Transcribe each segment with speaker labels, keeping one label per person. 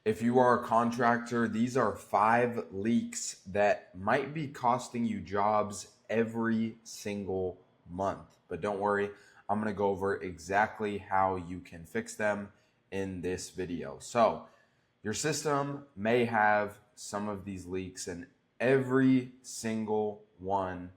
Speaker 1: If you are a contractor, these are 5 leaks that might be costing you jobs every single month. But don't worry, I'm going to go over exactly how you can fix them in this video. So, your system may have some of these leaks, and every single one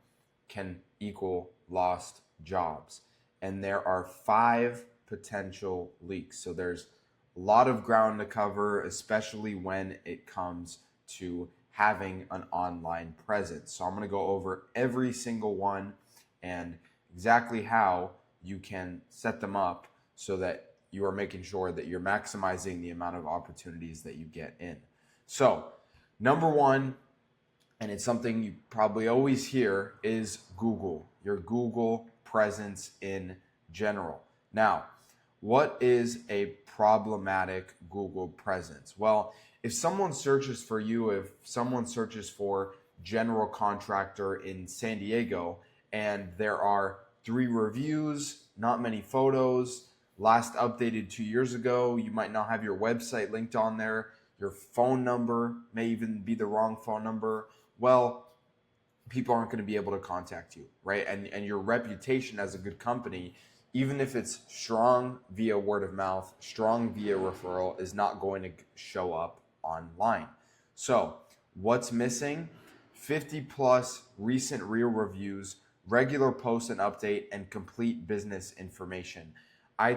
Speaker 1: can equal lost jobs. And there are 5 potential leaks. So there's a lot of ground to cover, especially when it comes to having an online presence. So I'm going to go over every single one and exactly how you can set them up so that you are making sure that you're maximizing the amount of opportunities that you get in. So, number one, and it's something you probably always hear, is Google, your Google presence in general. Now, what is a problematic Google presence? Well, if someone searches for you, if someone searches for general contractor in San Diego, and there are 3 reviews, not many photos, last updated 2 years ago, you might not have your website linked on there, your phone number may even be the wrong phone number, well, people aren't going to be able to contact you, right? And your reputation as a good company, even if it's strong via word of mouth, strong via referral, is not going to show up online. So what's missing? 50 plus recent real reviews, regular post and update, and complete business information. I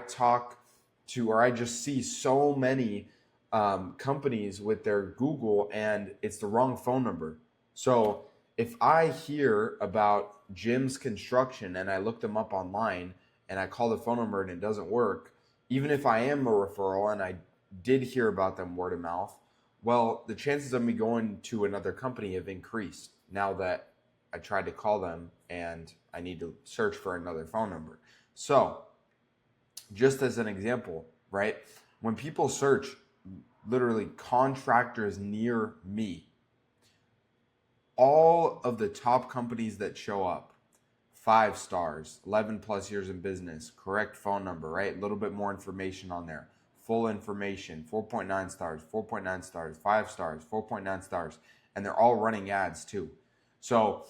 Speaker 1: just see so many companies with their Google and it's the wrong phone number. So if I hear about Jim's Construction and I look them up online and I call the phone number and it doesn't work, even if I am a referral and I did hear about them word of mouth, well, the chances of me going to another company have increased now that I tried to call them and I need to search for another phone number. So just as an example, right? When people search literally contractors near me, all of the top companies that show up, 5 stars, 11 plus years in business, correct phone number, right? A little bit more information on there, full information, 4.9 stars, 4.9 stars, 5 stars, 4.9 stars, and they're all running ads too. So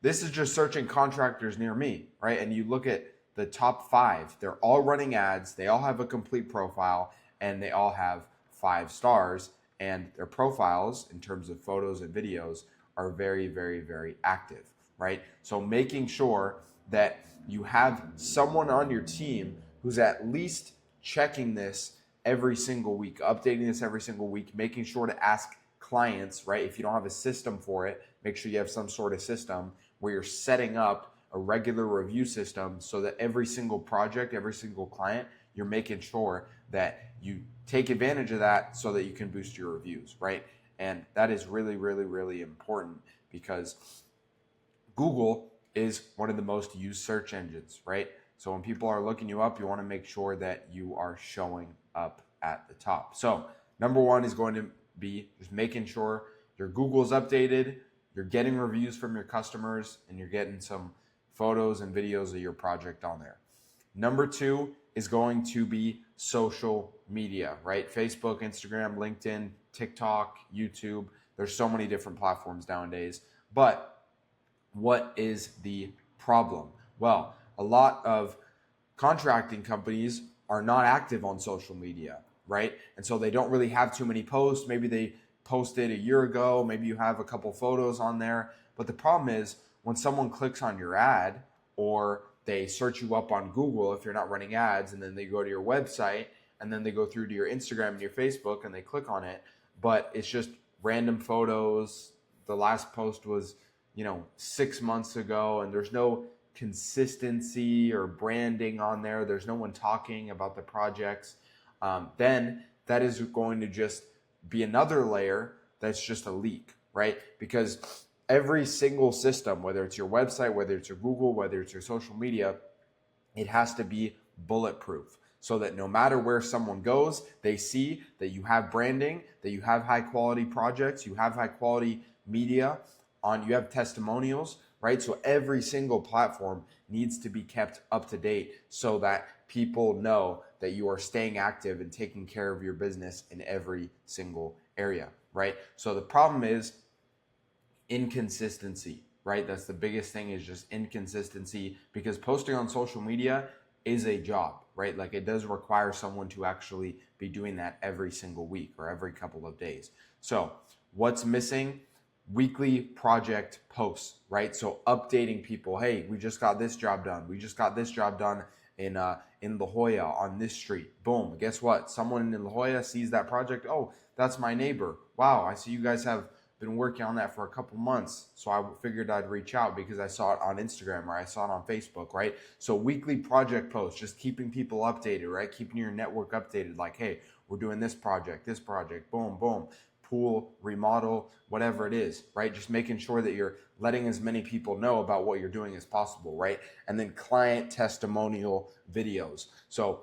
Speaker 1: this is just searching contractors near me, right? And you look at the top 5, they're all running ads, they all have a complete profile, and they all have 5 stars, and their profiles in terms of photos and videos are very, very, very active, right? So making sure that you have someone on your team who's at least checking this every single week, updating this every single week, making sure to ask clients, right? If you don't have a system for it, make sure you have some sort of system where you're setting up a regular review system so that every single project, every single client, you're making sure that you take advantage of that so that you can boost your reviews, right? And that is really, really, really important because Google is one of the most used search engines, right? So when people are looking you up, you want to make sure that you are showing up at the top. So number one is going to be just making sure your Google's updated, you're getting reviews from your customers, and you're getting some photos and videos of your project on there. Number 2 is going to be social media, right? Facebook, Instagram, LinkedIn, TikTok, YouTube. There's so many different platforms nowadays. But what is the problem? Well, a lot of contracting companies are not active on social media, right? And so they don't really have too many posts. Maybe they posted a year ago. Maybe you have a couple photos on there. But the problem is when someone clicks on your ad or they search you up on Google if you're not running ads, and then they go to your website and then they go through to your Instagram and your Facebook and they click on it, but it's just random photos. The last post was, 6 months ago, and there's no consistency or branding on there. There's no one talking about the projects. Then that is going to just be another layer that's just a leak, right? Because every single system, whether it's your website, whether it's your Google, whether it's your social media, it has to be bulletproof so that no matter where someone goes, they see that you have branding, that you have high quality projects, you have high quality media, you have testimonials, right? So every single platform needs to be kept up to date so that people know that you are staying active and taking care of your business in every single area, right? So the problem is inconsistency, right? That's the biggest thing, is just inconsistency, because posting on social media is a job, right? Like, it does require someone to actually be doing that every single week or every couple of days. So what's missing? Weekly project posts, right? So updating people, hey, we just got this job done. We just got this job done in La Jolla on this street. Boom. Guess what? Someone in La Jolla sees that project. Oh, that's my neighbor. Wow, I see you guys have been working on that for a couple months. So I figured I'd reach out because I saw it on Instagram or I saw it on Facebook, right? So weekly project posts, just keeping people updated, right? Keeping your network updated. Like, hey, we're doing this project, boom, boom. Pool, remodel, whatever it is, right? Just making sure that you're letting as many people know about what you're doing as possible, right? And then client testimonial videos. So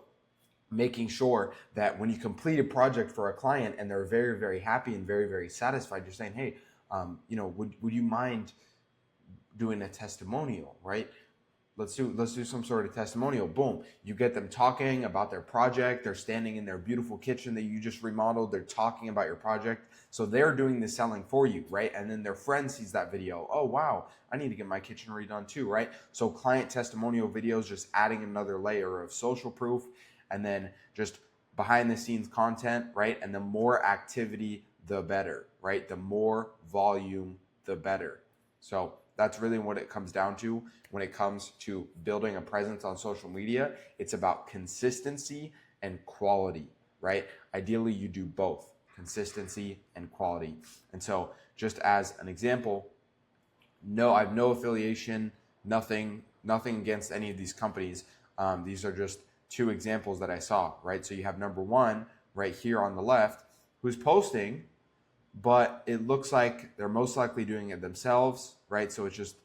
Speaker 1: making sure that when you complete a project for a client and they're very, very happy and very, very satisfied, you're saying, hey, would you mind doing a testimonial, right? Let's do some sort of testimonial. Boom. You get them talking about their project. They're standing in their beautiful kitchen that you just remodeled. They're talking about your project. So they're doing the selling for you, right? And then their friend sees that video. Oh, wow, I need to get my kitchen redone too, right? So client testimonial videos, just adding another layer of social proof, and then just behind the scenes content, right? And the more activity, the better, right? The more volume, the better. So that's really what it comes down to when it comes to building a presence on social media. It's about consistency and quality, right? Ideally, you do both, consistency and quality. And so just as an example, no, I have no affiliation, nothing against any of these companies. These are just two examples that I saw, right? So you have number one right here on the left, who's posting, but it looks like they're most likely doing it themselves, right? So it's just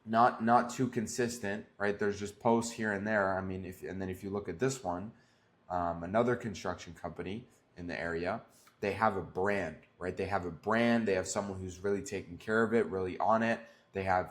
Speaker 1: not too consistent, right? There's just posts here and there. I mean, if you look at this one, another construction company in the area, they have a brand, right? They have a brand. They have someone who's really taking care of it, really on it. They have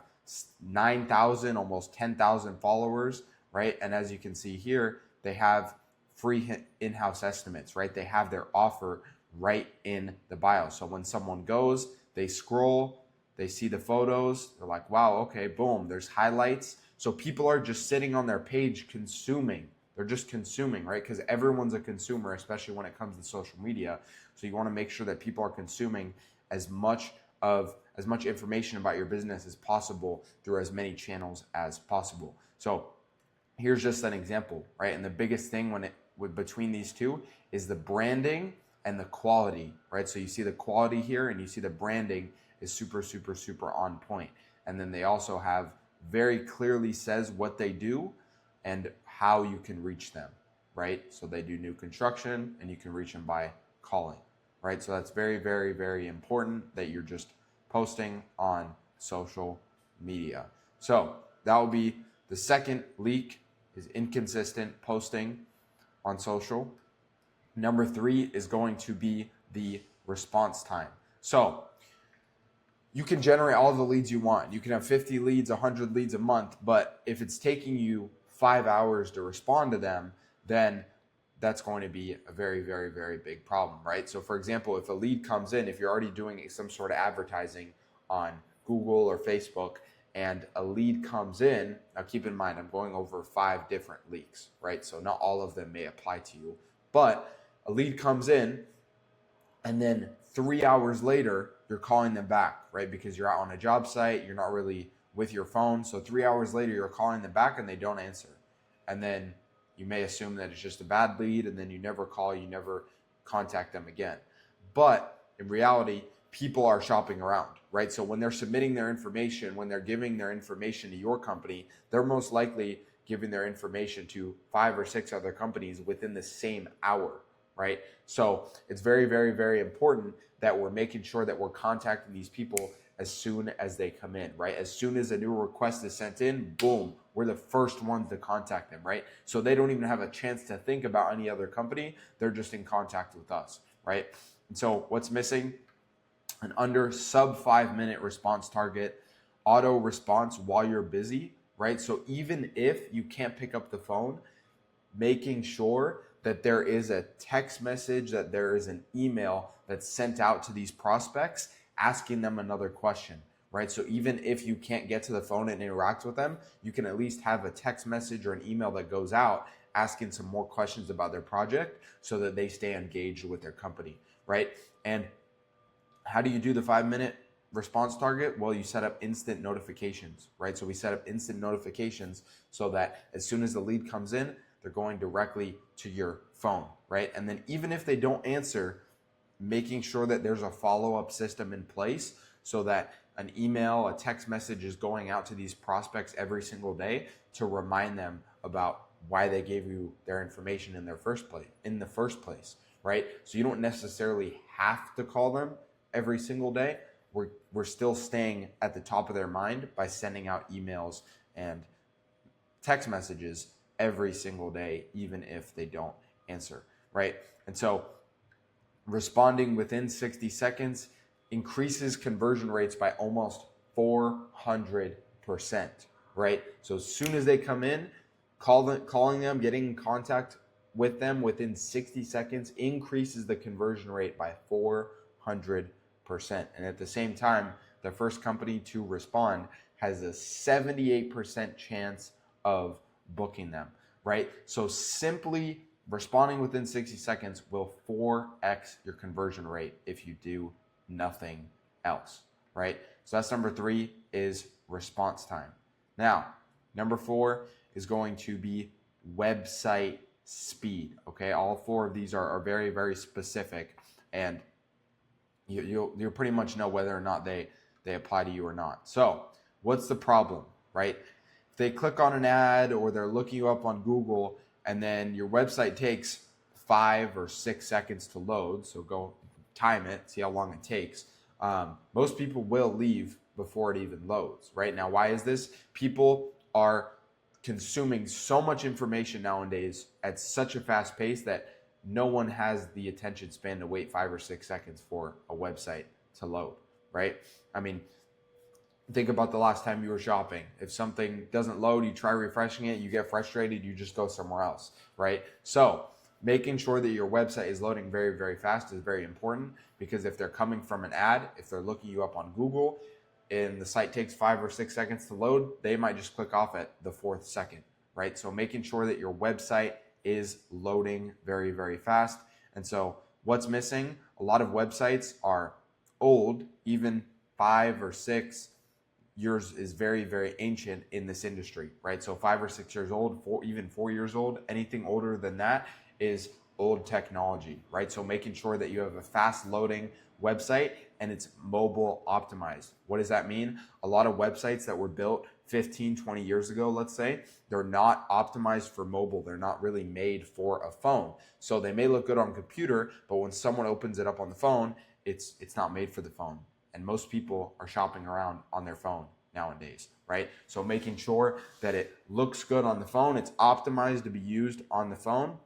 Speaker 1: 9,000, almost 10,000 followers, right? And as you can see here, they have free in-house estimates, right? They have their offer right in the bio. So when someone goes, they scroll, they see the photos, they're like, wow, okay, boom, there's highlights. So people are just sitting on their page consuming. They're just consuming, right? Because everyone's a consumer, especially when it comes to social media. So you want to make sure that people are consuming as much information about your business as possible through as many channels as possible. So here's just an example, right? And the biggest thing between these two is the branding and the quality, right? So you see the quality here and you see the branding is super, super, super on point. And then they also have very clearly says what they do and how you can reach them, right? So they do new construction and you can reach them by calling, right? So that's very, very, very important that you're just posting on social media. So that will be the second leak, is inconsistent posting on social. Number 3 is going to be the response time. So you can generate all the leads you want. You can have 50 leads, 100 leads a month, but if it's taking you 5 hours to respond to them, then that's going to be a very, very, very big problem, right? So for example, if a lead comes in, if you're already doing some sort of advertising on Google or Facebook, and a lead comes in, now keep in mind, I'm going over 5 different leaks, right? So not all of them may apply to you, but a lead comes in and then 3 hours later, you're calling them back, right? Because you're out on a job site, you're not really with your phone. So 3 hours later, you're calling them back and they don't answer. And then you may assume that it's just a bad lead, and then you never call, you never contact them again. But in reality, people are shopping around, right? So when they're submitting their information, when they're giving their information to your company, they're most likely giving their information to 5 or 6 other companies within the same hour, right? So it's very, very, very important that we're making sure that we're contacting these people as soon as they come in, right? As soon as a new request is sent in, boom, we're the first ones to contact them, right? So they don't even have a chance to think about any other company. They're just in contact with us, right? And so what's missing? An under sub 5-minute response target, auto response while you're busy, right? So even if you can't pick up the phone, making sure that there is a text message, that there is an email that's sent out to these prospects asking them another question, right? So even if you can't get to the phone and interact with them, you can at least have a text message or an email that goes out asking some more questions about their project so that they stay engaged with their company, right? And how do you do the 5-minute response target? Well, you set up instant notifications, right? So we set up instant notifications so that as soon as the lead comes in, they're going directly to your phone, right? And then even if they don't answer, making sure that there's a follow-up system in place so that an email, a text message is going out to these prospects every single day to remind them about why they gave you their information in the first place, right? So you don't necessarily have to call them every single day. We're still staying at the top of their mind by sending out emails and text messages every single day, even if they don't answer, right? And so responding within 60 seconds increases conversion rates by almost 400%, right? So as soon as they come in, calling them, getting in contact with them within 60 seconds increases the conversion rate by 400%. And at the same time, the first company to respond has a 78% chance of booking them, right? So simply responding within 60 seconds will 4x your conversion rate if you do nothing else, right? So that's number 3 is response time. Now, number 4 is going to be website speed, okay? All 4 of these are very, very specific, and you'll pretty much know whether or not they apply to you or not. So what's the problem, right? If they click on an ad or they're looking you up on Google and then your website takes 5 or 6 seconds to load, so go time it, see how long it takes. Most people will leave before it even loads, right? Now, why is this? People are consuming so much information nowadays at such a fast pace that no one has the attention span to wait 5 or 6 seconds for a website to load, right? I mean, think about the last time you were shopping. If something doesn't load, you try refreshing it, you get frustrated, you just go somewhere else, right? So making sure that your website is loading very, very fast is very important, because if they're coming from an ad, if they're looking you up on Google and the site takes 5 or 6 seconds to load, they might just click off at the 4th second, right? So making sure that your website is loading very, very fast. And so what's missing? A lot of websites are old, even 5 or 6 years is very, very ancient in this industry, right? So 5 or 6 years old, even 4 years old, anything older than that is old technology, right? So making sure that you have a fast loading website and it's mobile optimized. What does that mean? A lot of websites that were built 15, 20 years ago, let's say, they're not optimized for mobile. They're not really made for a phone. So they may look good on a computer, but when someone opens it up on the phone, it's not made for the phone. And most people are shopping around on their phone nowadays, right? So making sure that it looks good on the phone, it's optimized to be used on the phone.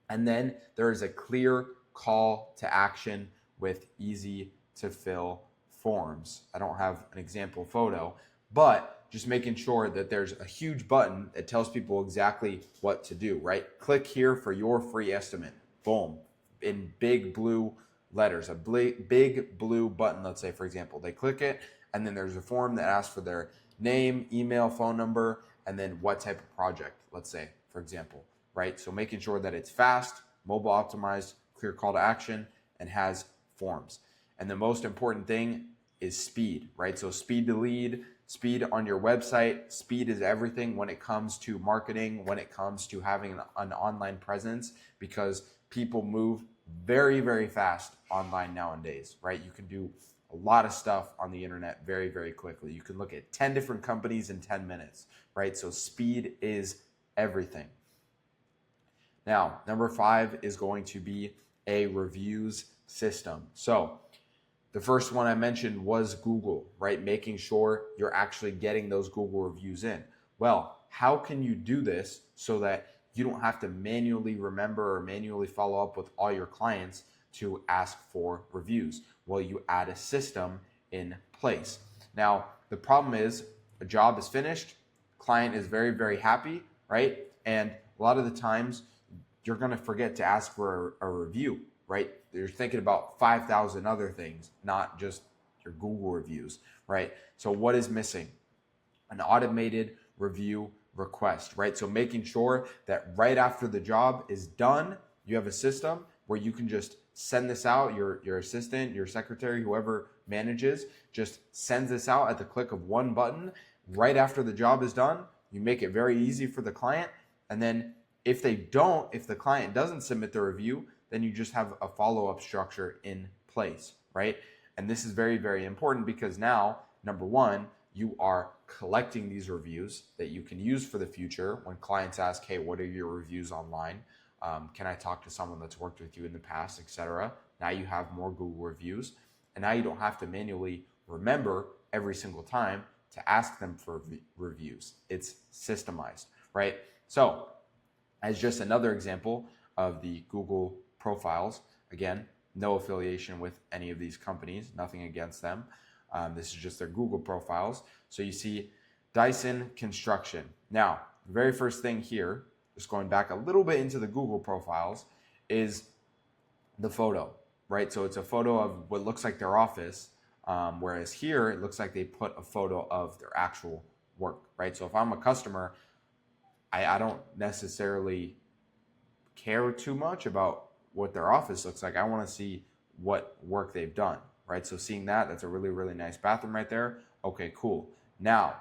Speaker 1: And then there is a clear call to action with easy to fill forms. I don't have an example photo, but just making sure that there's a huge button that tells people exactly what to do, right? Click here for your free estimate. Boom. In big blue letters, a big blue button, let's say, for example. They click it, and then there's a form that asks for their name, email, phone number, and then what type of project, let's say, for example, right? So making sure that it's fast, mobile optimized, clear call to action, and has forms. And the most important thing is speed, right? So speed to lead, speed on your website. Speed is everything when it comes to marketing, when it comes to having an online presence, because people move very, very fast online nowadays, right? You can do a lot of stuff on the internet very, very quickly. You can look at 10 different companies in 10 minutes, right? So speed is everything. Now, number 5 is going to be a reviews system. So the first one I mentioned was Google, right? Making sure you're actually getting those Google reviews in. Well, how can you do this so that you don't have to manually remember or manually follow up with all your clients to ask for reviews? Well, you add a system in place. Now, the problem is a job is finished, client is very, very happy, right? And a lot of the times you're going to forget to ask for a review, right? You're thinking about 5,000 other things, not just your Google reviews, right? So what is missing? An automated review request, right? So making sure that right after the job is done, you have a system where you can just send this out. Your assistant, your secretary, whoever manages, just sends this out at the click of one button right after the job is done. You make it very easy for the client. And then if the client doesn't submit the review, then you just have a follow-up structure in place, right? And this is very, very important because now, number one, you are collecting these reviews that you can use for the future when clients ask, hey, what are your reviews online? Can I talk to someone that's worked with you in the past, etc. Now you have more Google reviews, and now you don't have to manually remember every single time to ask them for reviews. It's systemized, right? So as just another example of the Google profiles, again, no affiliation with any of these companies, nothing against them. This is just their Google profiles. So you see Dyson Construction. Now, the very first thing here, just going back a little bit into the Google profiles, is the photo, right? So it's a photo of what looks like their office, whereas here it looks like they put a photo of their actual work, right? So if I'm a customer, I don't necessarily care too much about what their office looks like. I want to see what work they've done, right? So seeing that's a really, really nice bathroom right there. Okay, cool. Now,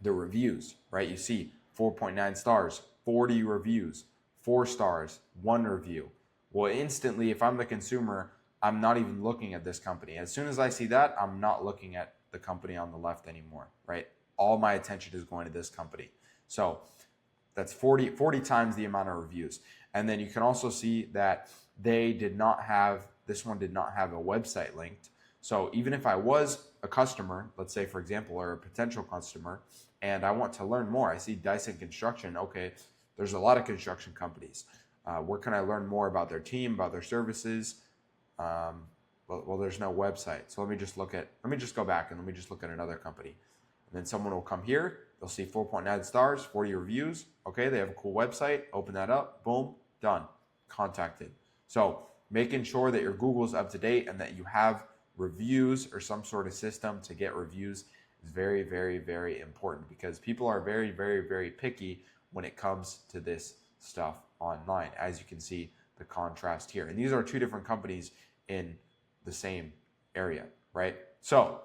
Speaker 1: the reviews, right? You see 4.9 stars, 40 reviews, 4 stars, 1 review. Well, instantly, if I'm the consumer, I'm not even looking at this company. As soon as I see that, I'm not looking at the company on the left anymore, right? All my attention is going to this company. So that's 40 times the amount of reviews. And then you can also see that this one did not have a website linked. So even if I was a customer, let's say for example, or a potential customer, and I want to learn more, I see Dyson Construction. Okay, there's a lot of construction companies. Where can I learn more about their team, about their services? Well, there's no website. So let me just go back and let me just look at another company. And then someone will come here, they'll see 4.9 stars, 40 reviews. Okay, they have a cool website, open that up, boom, done, contacted. So making sure that your Google's up to date and that you have reviews or some sort of system to get reviews is very, very, very important because people are very, very, very picky when it comes to this stuff online. As you can see, the contrast here. And these are 2 different companies in the same area, right? So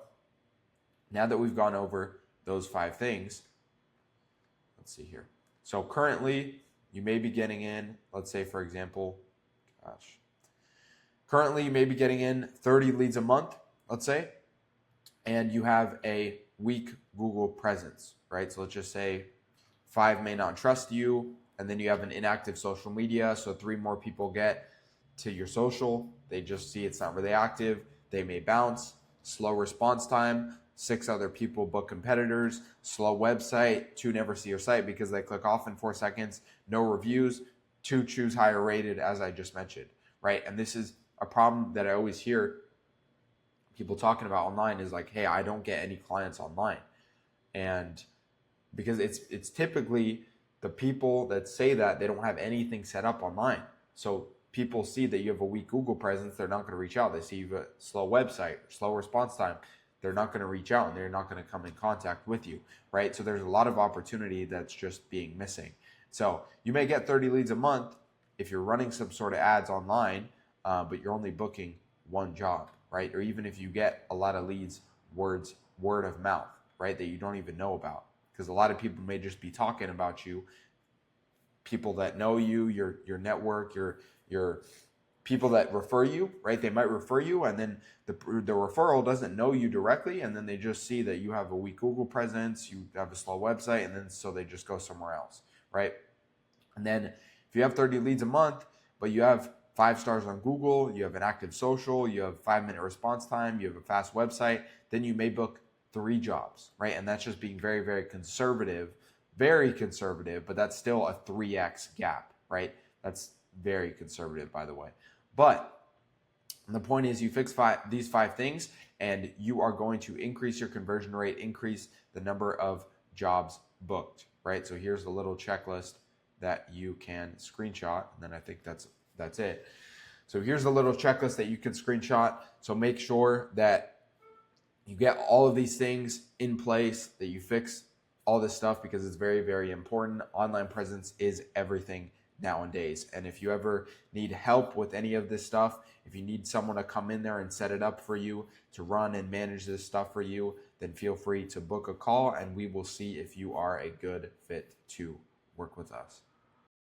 Speaker 1: now that we've gone over those 5 things, let's see here. So currently you may be getting in, let's say for example, currently you may be getting in 30 leads a month, let's say, and you have a weak Google presence, right? So let's just say 5 may not trust you, and then you have an inactive social media, so 3 more people get to your social, they just see it's not really active, they may bounce, slow response time, 6 other people book competitors, slow website, 2 never see your site because they click off in 4 seconds, no reviews, 2 choose higher rated, as I just mentioned, right? And this is a problem that I always hear people talking about online is like, hey, I don't get any clients online. And because it's typically the people that say that they don't have anything set up online. So people see that you have a weak Google presence, they're not going to reach out. They see you have a slow website, slow response time, they're not going to reach out and they're not going to come in contact with you, right? So there's a lot of opportunity that's just being missing. So you may get 30 leads a month if you're running some sort of ads online, but you're only booking 1 job, right? Or even if you get a lot of leads, word of mouth, right, that you don't even know about. Because a lot of people may just be talking about you, people that know you, your network, your people that refer you, right? They might refer you, and then the referral doesn't know you directly, and then they just see that you have a weak Google presence, you have a slow website, and then so they just go somewhere else, right? And then if you have 30 leads a month, but you have 5 stars on Google, you have an active social, you have 5-minute response time, you have a fast website, then you may book 3 jobs, right? And that's just being very, very conservative, but that's still a 3x gap, right? That's very conservative, by the way. But the point is you fix these 5 things and you are going to increase your conversion rate, increase the number of jobs booked, right? So here's a little checklist that you can screenshot. And then I think that's it. So here's a little checklist that you can screenshot. So make sure that you get all of these things in place, that you fix all this stuff, because it's very, very important. Online presence is everything nowadays. And if you ever need help with any of this stuff, if you need someone to come in there and set it up for you, to run and manage this stuff for you, then feel free to book a call and we will see if you are a good fit to work with us.